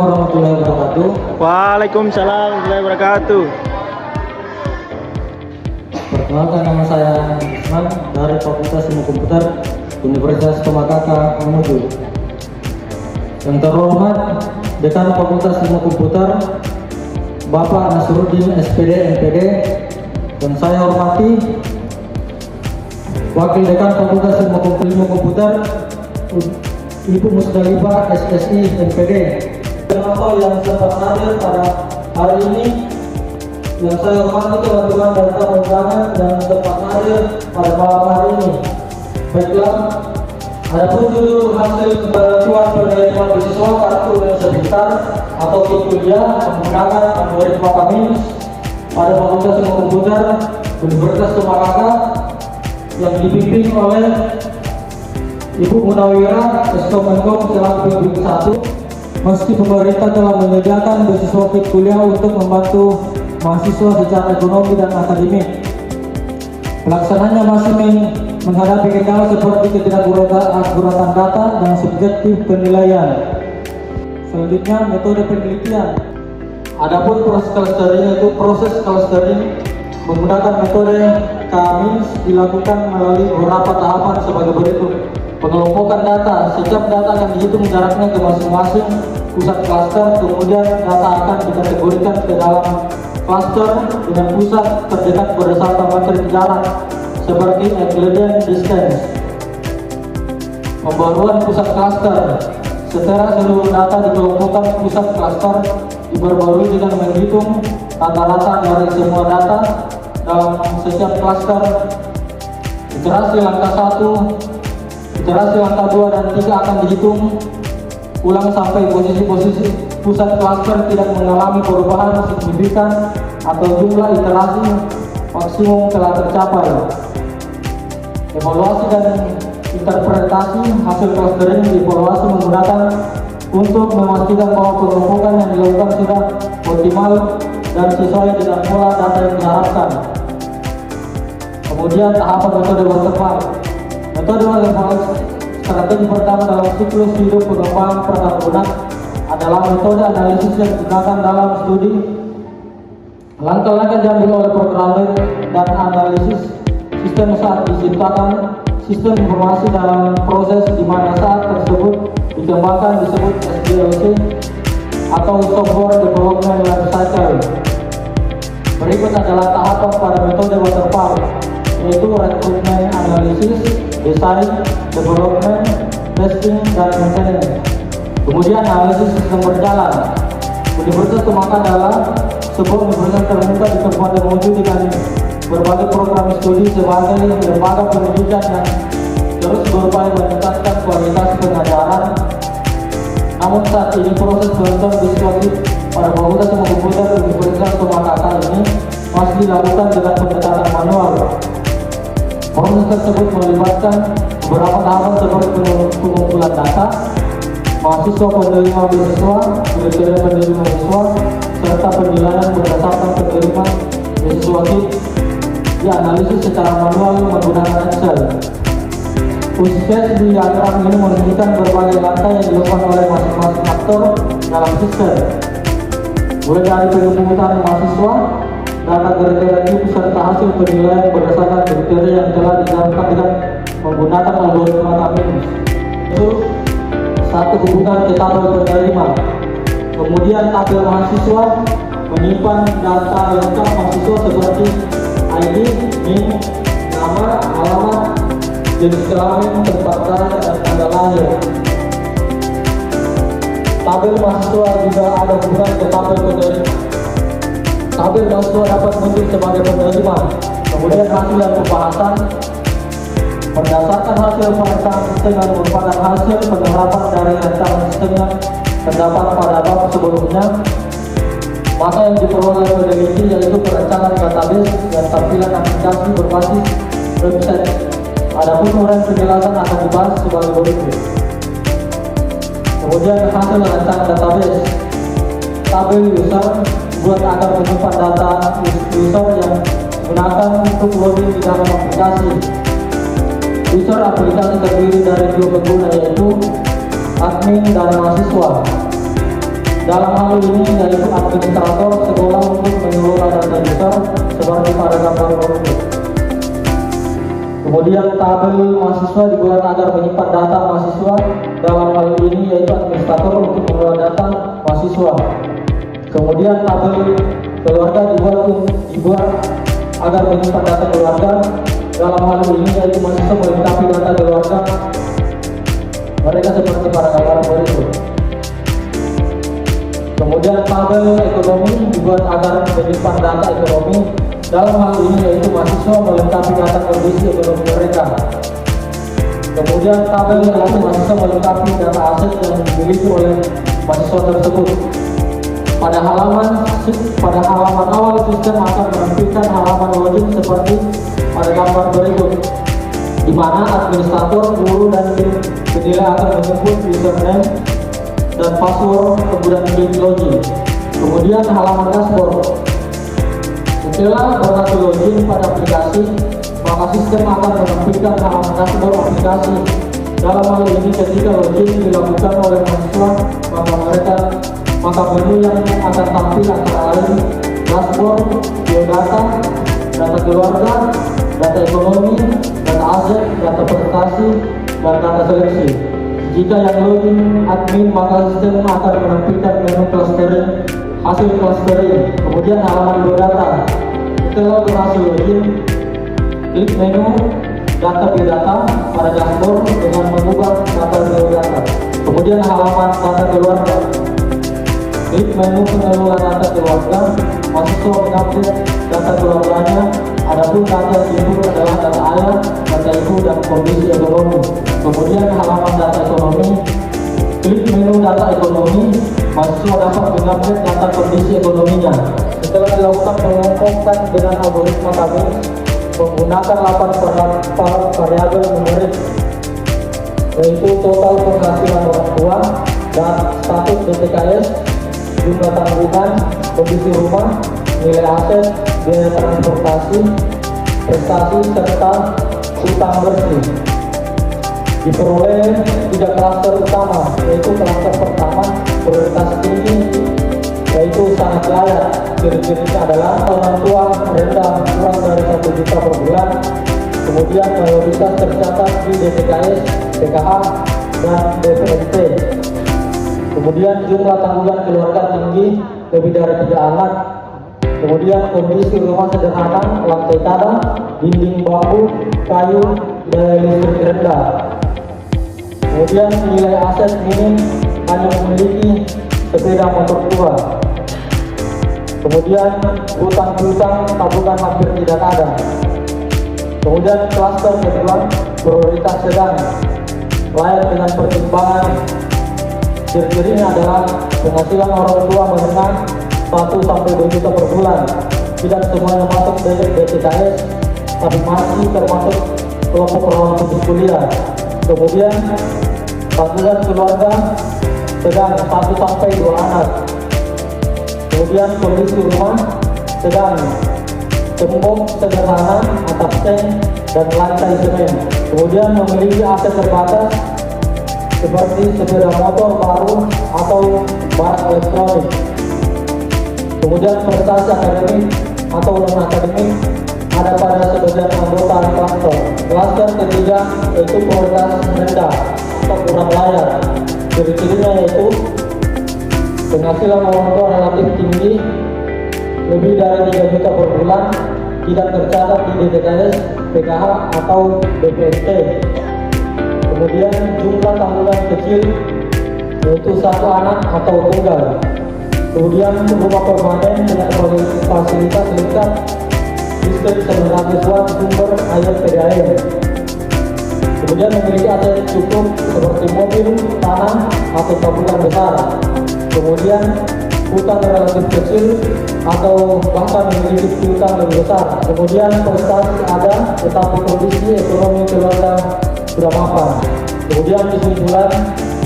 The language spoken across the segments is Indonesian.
warahmatullahi wabarakatuh. Waalaikumsalam warahmatullahi wabarakatuh. Perkenalkan, nama saya Isman dari Fakultas Ilmu Komputer Universitas Tomakaka, Mamuju. Yang terhormat Dekan Fakultas Ilmu Komputer Bapak Nasruddin SPD MPD, dan saya hormati Wakil Dekan Fakultas Ilmu Komputer Ibu Musdalifah SSI MPD. Kenapa yang sempat hadir pada hari ini, yang saya hormati teman-teman dan tamu undangan yang sempat hadir pada malam hari ini. Baiklah, adapun judul hasil penentuan penerimaan beasiswa kartu Indonesia Pintar atau KIP kuliah menggunakan algoritma kami pada Fakultas Ilmu Komputer Universitas Tomakaka yang dipimpin oleh Ibu Munawira Eskom selaku pembimbing 1. Meski pemerintah telah menyediakan beasiswa KIP kuliah untuk membantu mahasiswa secara ekonomi dan akademik, pelaksananya masih menghadapi kendala seperti ketidakakuratan data dan subjektif penilaian. Selanjutnya, metode penelitian. Adapun proses clustering menggunakan metode K-means dilakukan melalui beberapa tahapan sebagai berikut. Pengelompokan data. Setiap data akan dihitung jaraknya ke masing-masing pusat klaster, kemudian data akan dikategorikan ke dalam klaster dengan pusat terdekat berdasarkan materi jarak seperti Euclidean distance. Pembaruan pusat klaster. Setelah seluruh data dikelompokkan, pusat klaster diperbarui dengan menghitung rata-rata dari semua data dalam setiap klaster. Iterasi langkah 1, iterasi langkah 2 dan 3 akan dihitung ulang sampai posisi-posisi pusat klaster tidak mengalami perubahan signifikan atau jumlah iterasi maksimum telah tercapai. Evaluasi dan interpretasi hasil clustering dievaluasi menggunakan untuk memastikan bahwa pengelompokan yang dilakukan sudah optimal dan sesuai dengan pola data yang diharapkan. Kemudian tahapan metode waterfall. Metode waterfall strategi pertama dalam siklus hidup pengembangan perkebunan adalah metode analisis yang digunakan dalam studi. Langkah-langkah diambil oleh programmer dan analisis sistem saat diciptakan sistem informasi dalam proses di mana saat tersebut dikembangkan disebut SDLC atau Software Development Life Cycle. Berikut adalah tahapan pada metode waterfall, yaitu rekrutmen, analisis, desain, development, testing, dan maintenance. Kemudian analisis sistem berjalan. Universitas Tomakaka adalah sebuah universitas terbuka di Kabupaten Mamuju dengan berbagai program studi sebagai lembaga pendidikan yang terus berupaya meningkatkan kualitas pengajaran. Namun saat ini proses penentuan beasiswa pada Fakultas Ilmu Komputer Universitas Tomakaka ini masih dilakukan dengan pendekatan manual. Proses tersebut melibatkan beberapa tahapan seperti pengumpulan data, mahasiswa penerima beasiswa, kriteria penerima beasiswa, serta penilaian berdasarkan penerima beasiswa KIP dianalisis secara manual menggunakan Excel. Proses diagram ini menunjukkan berbagai langkah yang dilakukan oleh masing-masing aktor dalam sistem, mulai dari pengundian mahasiswa, data kriteria KIP serta hasil penilaian berdasarkan kriteria yang telah dijalankan dengan menggunakan algoritma K-means. Itu satu hubungan ke tabel penerima. Kemudian tabel mahasiswa menyimpan data lengkap mahasiswa seperti ID, NIM, nama, alamat, jenis kelamin, tempat lahir, dan tanggal lahir. Tabel mahasiswa juga ada hubungan ke tabel penerima. Tabel mahasiswa dapat muncul sebagai penerima. Kemudian hasil dan pembahasan. Berdasarkan hasil pemetaan sistem yang merupakan hasil penerapan dari rancangan sistem yang terdapat pada bab sebelumnya, maka yang diperoleh peneliti yaitu perencanaan database dan tampilan aplikasi berbasis website. Adapun uraian penjelasan akan dibahas sebagai berikut. Kemudian hasil rancangan database. Tabel user buat agar menyimpan data user yang digunakan untuk loading di dalam aplikasi. User aplikasi terdiri dari dua pengguna, yaitu admin dan mahasiswa. Dalam hal ini yaitu administrator sekolah untuk mengelola data user seperti pada gambar berikut. Kemudian tabel mahasiswa dibuat agar menyimpan data mahasiswa. Dalam hal ini yaitu administrator untuk mengelola data mahasiswa. Kemudian tabel keluarga dibuat agar menyimpan data keluarga. Dalam hal ini yaitu mahasiswa melengkapi data keluarga mereka seperti pada gambar berikut. Kemudian tabel ekonomi dibuat agar menyimpan data ekonomi. Dalam hal ini yaitu mahasiswa melengkapi data kondisi ekonomi mereka. Kemudian tabel yaitu mahasiswa melengkapi data aset yang dimiliki oleh mahasiswa tersebut. Pada halaman awal sistem akan menampilkan halaman login seperti pada gambar berikut, di mana administrator, guru, dan tim penilai akan menyebut username dan password, kemudian klik login. Kemudian halaman dashboard. Setelah berhasil login pada aplikasi, maka sistem akan menampilkan halaman dashboard aplikasi. Dalam hal ini ketika login dilakukan oleh mahasiswa, maka menu yang akan tampil antara lain dashboard, biodata, data keluarga, data ekonomi, data aset, data presentasi, dan data seleksi. Jika yang login admin, maka sistem akan menampilkan menu clustering, hasil clustering, kemudian halaman biodata. Setelah berhasil login, klik menu data biodata pada dashboard dengan mengubah data biodata. Kemudian halaman data keluarga. Klik menu pengelola data keluarga, mahasiswa mengupdate data keluarganya. Adapun data yang diinput adalah data ayah, data ibu, dan kondisi ekonomi. Kemudian halaman data ekonomi, klik menu data ekonomi, mahasiswa dapat mengupdate data kondisi ekonominya. Setelah dilakukan pengelompokkan dengan algoritma kami menggunakan 8 variabel numerik, yaitu total penghasilan orang tua dan status DTKS, jumlah tanggungan, kondisi rumah, nilai aset, biaya transportasi, prestasi, serta utang bersih. Diperoleh 3 klaster utama, yaitu klaster pertama prioritas tinggi, yaitu sangat layak. Ciri-cirinya adalah orang tua rendah kurang dari 1 juta per bulan, kemudian mayoritas tercatat di DTKS, PKH, dan DPNT. Kemudian jumlah tanggungan keluarga tinggi, lebih dari 3 anak. Kemudian kondisi rumah sederhana, lantai tanah, dinding bambu, kayu, daya listrik rendah. Kemudian nilai aset minim, hanya memiliki sepeda motor tua. Kemudian hutang piutang tabungan hampir tidak ada. Kemudian klaster kedua, prioritas sedang, layak dengan pertimbangan. Ciri-cirinya adalah penghasilan orang tua menengah 1-2 juta per bulan. Tidak semuanya masuk dari DTKS, tapi masih termasuk kelompok orang putus kuliah. Kemudian tanggungan keluarga sedang 1-2 anak. Kemudian kondisi rumah sedang, tembok sederhana, atap seng, dan lantai semen. Kemudian memiliki aset terbatas seperti sepeda motor baru atau barang elektronik. Kemudian prestasi akademik atau non akademik ada pada sebagian anggota klaster. Klaster ketiga yaitu prioritas rendah atau kurang layak. Ciri-cirinya yaitu penghasilan orang tua relatif tinggi, lebih dari 3 juta per bulan, tidak tercatat di DTKS, PKH, atau BPNT. Kemudian jumlah tanggungan kecil, yaitu 1 anak atau tunggal. Kemudian rumah permanen dengan fasilitas lengkap, listrik 900 watt, sumber air PDAM. Kemudian memiliki aset cukup seperti mobil, tanah, atau tabungan besar. Kemudian hutang relatif kecil atau bahkan memiliki piutang lebih besar. Kemudian prestasi ada, tetapi kondisi ekonomi keluarga sudah mapan. Kemudian kesimpulan,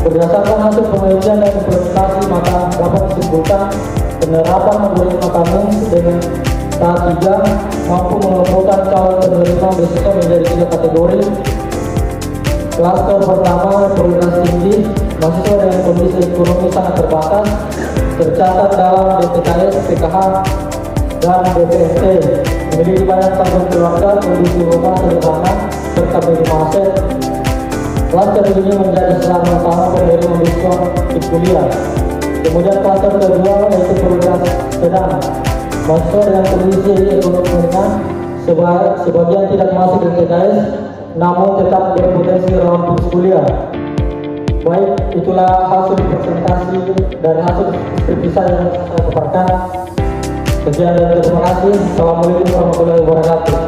berdasarkan hasil penelitian dan implementasi, maka dapat disimpulkan penerapan algoritma kami dengan tahap 3 mampu mengelompokkan calon penerima beasiswa menjadi 3 kategori. Klaster pertama prioritas tinggi, mahasiswa dengan kondisi ekonomi sangat terbatas. tercatat dalam DPKS, PKH, dan BPST, memiliki banyak tanggung keluarga, kondisi rumah sederhana, serta minimum aset. Klaster ini menjadi salah utama penerima diskon di kuliah. Kemudian klaster kedua yaitu prioritas sedang, mahasiswa dengan kondisi ekonomi menengah, sebagian tidak masuk ke TKS, namun tetap berpotensi rawan putus kuliah. Baik, itulah hasil presentasi dari hasil skripsi saya yang saya paparkan. Sekian dan terima kasih. Assalamualaikum warahmatullahi wabarakatuh.